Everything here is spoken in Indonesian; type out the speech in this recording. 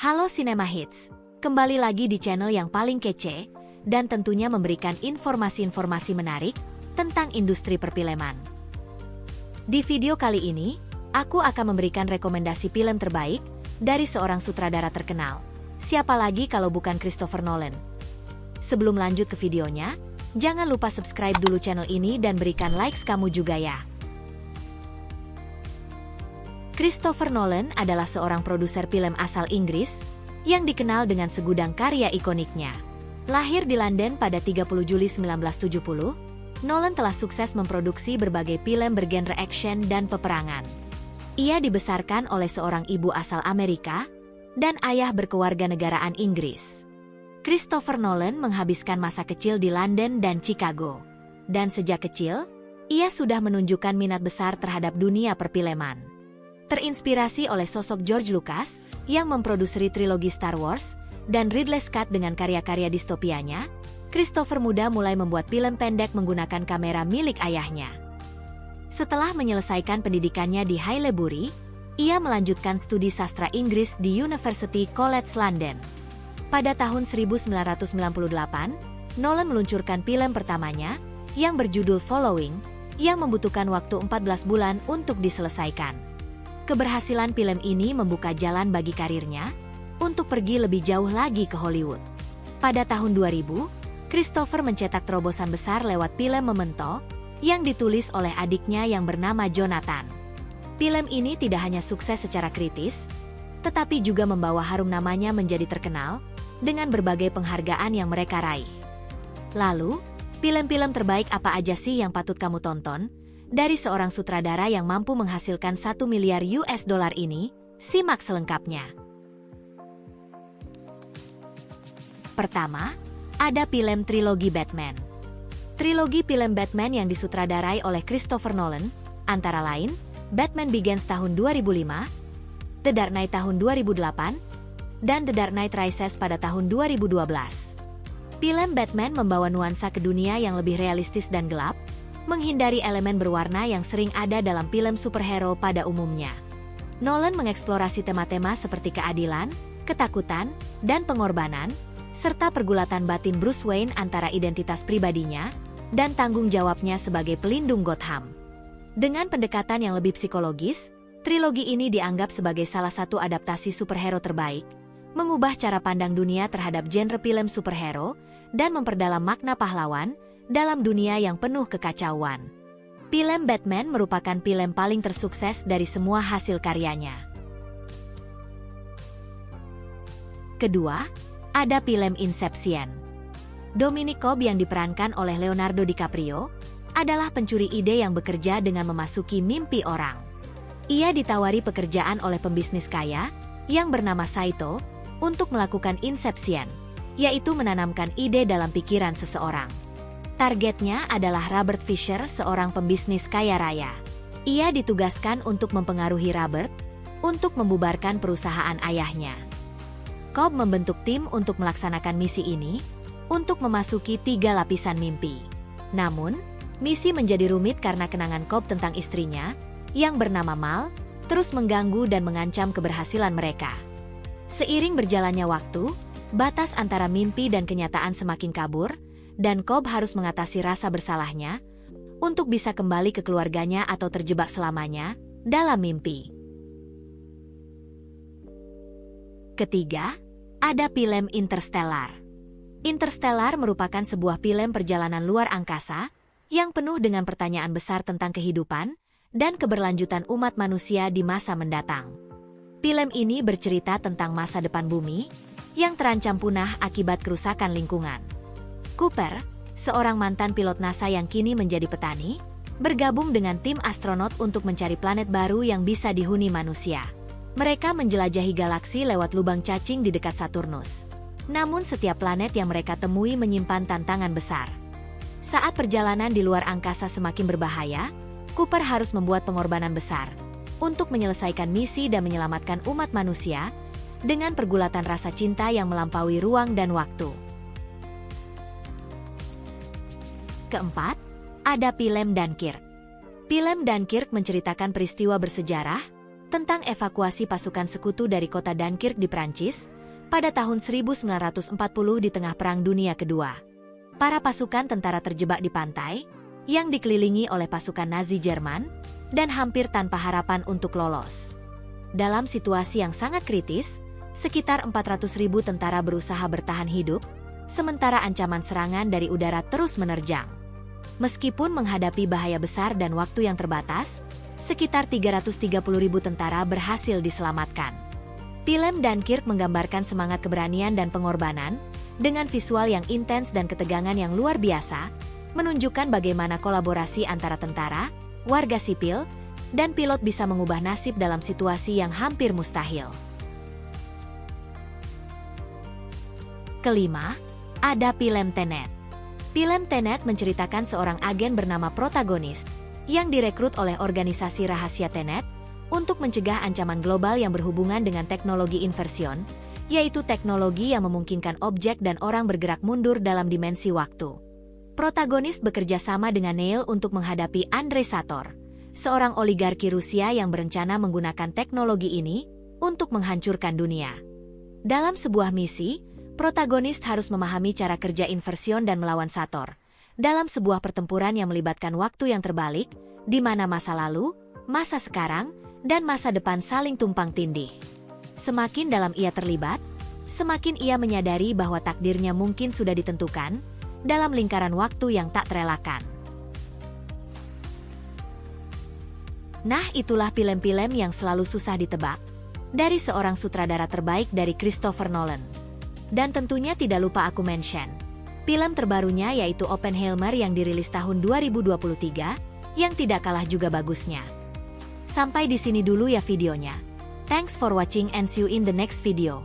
Halo Cinema Hits, kembali lagi di channel yang paling kece dan tentunya memberikan informasi-informasi menarik tentang industri perfilman. Di video kali ini, aku akan memberikan rekomendasi film terbaik dari seorang sutradara terkenal. Siapa lagi kalau bukan Christopher Nolan? Sebelum lanjut ke videonya, jangan lupa subscribe dulu channel ini dan berikan likes kamu juga ya. Christopher Nolan adalah seorang produser film asal Inggris yang dikenal dengan segudang karya ikoniknya. Lahir di London pada 30 Juli 1970, Nolan telah sukses memproduksi berbagai film bergenre action dan peperangan. Ia dibesarkan oleh seorang ibu asal Amerika dan ayah berkewarganegaraan Inggris. Christopher Nolan menghabiskan masa kecil di London dan Chicago. Dan sejak kecil, ia sudah menunjukkan minat besar terhadap dunia perfilman. Terinspirasi oleh sosok George Lucas yang memproduksi trilogi Star Wars dan Ridley Scott dengan karya-karya distopianya, Christopher muda mulai membuat film pendek menggunakan kamera milik ayahnya. Setelah menyelesaikan pendidikannya di Haileybury, ia melanjutkan studi sastra Inggris di University College London. Pada tahun 1998, Nolan meluncurkan film pertamanya yang berjudul Following, yang membutuhkan waktu 14 bulan untuk diselesaikan. Keberhasilan film ini membuka jalan bagi karirnya untuk pergi lebih jauh lagi ke Hollywood. Pada tahun 2000, Christopher mencetak terobosan besar lewat film Memento yang ditulis oleh adiknya yang bernama Jonathan. Film ini tidak hanya sukses secara kritis, tetapi juga membawa harum namanya menjadi terkenal dengan berbagai penghargaan yang mereka raih. Lalu, film-film terbaik apa aja sih yang patut kamu tonton? Dari seorang sutradara yang mampu menghasilkan 1 miliar US dollar ini, simak selengkapnya. Pertama, ada film trilogi Batman. Trilogi film Batman yang disutradarai oleh Christopher Nolan, antara lain, Batman Begins tahun 2005, The Dark Knight tahun 2008, dan The Dark Knight Rises pada tahun 2012. Film Batman membawa nuansa ke dunia yang lebih realistis dan gelap, menghindari elemen berwarna yang sering ada dalam film superhero pada umumnya. Nolan mengeksplorasi tema-tema seperti keadilan, ketakutan, dan pengorbanan, serta pergulatan batin Bruce Wayne antara identitas pribadinya dan tanggung jawabnya sebagai pelindung Gotham. Dengan pendekatan yang lebih psikologis, trilogi ini dianggap sebagai salah satu adaptasi superhero terbaik, mengubah cara pandang dunia terhadap genre film superhero, dan memperdalam makna pahlawan dalam dunia yang penuh kekacauan. Film Batman merupakan film paling tersukses dari semua hasil karyanya. Kedua, ada film Inception. Dominic Cobb yang diperankan oleh Leonardo DiCaprio adalah pencuri ide yang bekerja dengan memasuki mimpi orang. Ia ditawari pekerjaan oleh pembisnis kaya yang bernama Saito untuk melakukan inception, yaitu menanamkan ide dalam pikiran seseorang. Targetnya adalah Robert Fisher, seorang pembisnis kaya raya. Ia ditugaskan untuk mempengaruhi Robert untuk membubarkan perusahaan ayahnya. Cobb membentuk tim untuk melaksanakan misi ini untuk memasuki 3 lapisan mimpi. Namun, misi menjadi rumit karena kenangan Cobb tentang istrinya yang bernama Mal terus mengganggu dan mengancam keberhasilan mereka. Seiring berjalannya waktu, batas antara mimpi dan kenyataan semakin kabur, dan Cobb harus mengatasi rasa bersalahnya untuk bisa kembali ke keluarganya atau terjebak selamanya dalam mimpi. Ketiga, ada film Interstellar. Interstellar merupakan sebuah film perjalanan luar angkasa yang penuh dengan pertanyaan besar tentang kehidupan dan keberlanjutan umat manusia di masa mendatang. Film ini bercerita tentang masa depan bumi yang terancam punah akibat kerusakan lingkungan. Cooper, seorang mantan pilot NASA yang kini menjadi petani, bergabung dengan tim astronot untuk mencari planet baru yang bisa dihuni manusia. Mereka menjelajahi galaksi lewat lubang cacing di dekat Saturnus. Namun setiap planet yang mereka temui menyimpan tantangan besar. Saat perjalanan di luar angkasa semakin berbahaya, Cooper harus membuat pengorbanan besar untuk menyelesaikan misi dan menyelamatkan umat manusia dengan pergulatan rasa cinta yang melampaui ruang dan waktu. Keempat, ada film Dunkirk. Film Dunkirk menceritakan peristiwa bersejarah tentang evakuasi pasukan sekutu dari kota Dunkirk di Prancis pada tahun 1940 di tengah Perang Dunia Kedua. Para pasukan tentara terjebak di pantai, yang dikelilingi oleh pasukan Nazi Jerman, dan hampir tanpa harapan untuk lolos. Dalam situasi yang sangat kritis, sekitar 400.000 tentara berusaha bertahan hidup, sementara ancaman serangan dari udara terus menerjang. Meskipun menghadapi bahaya besar dan waktu yang terbatas, sekitar 330.000 tentara berhasil diselamatkan. Film Dunkirk menggambarkan semangat keberanian dan pengorbanan, dengan visual yang intens dan ketegangan yang luar biasa, menunjukkan bagaimana kolaborasi antara tentara, warga sipil, dan pilot bisa mengubah nasib dalam situasi yang hampir mustahil. Kelima, ada film Tenet. Film Tenet menceritakan seorang agen bernama protagonis yang direkrut oleh organisasi rahasia Tenet untuk mencegah ancaman global yang berhubungan dengan teknologi inversion, yaitu teknologi yang memungkinkan objek dan orang bergerak mundur dalam dimensi waktu. Protagonis bekerja sama dengan Neil untuk menghadapi Andrei Sator, seorang oligarki Rusia yang berencana menggunakan teknologi ini untuk menghancurkan dunia. Dalam sebuah misi, protagonis harus memahami cara kerja inversion dan melawan Sator, dalam sebuah pertempuran yang melibatkan waktu yang terbalik, di mana masa lalu, masa sekarang, dan masa depan saling tumpang tindih. Semakin dalam ia terlibat, semakin ia menyadari bahwa takdirnya mungkin sudah ditentukan, dalam lingkaran waktu yang tak terelakkan. Nah, itulah film-film yang selalu susah ditebak, dari seorang sutradara terbaik dari Christopher Nolan. Dan tentunya tidak lupa aku mention film terbarunya yaitu Oppenheimer yang dirilis tahun 2023, yang tidak kalah juga bagusnya. Sampai di sini dulu ya videonya. Thanks for watching and see you in the next video.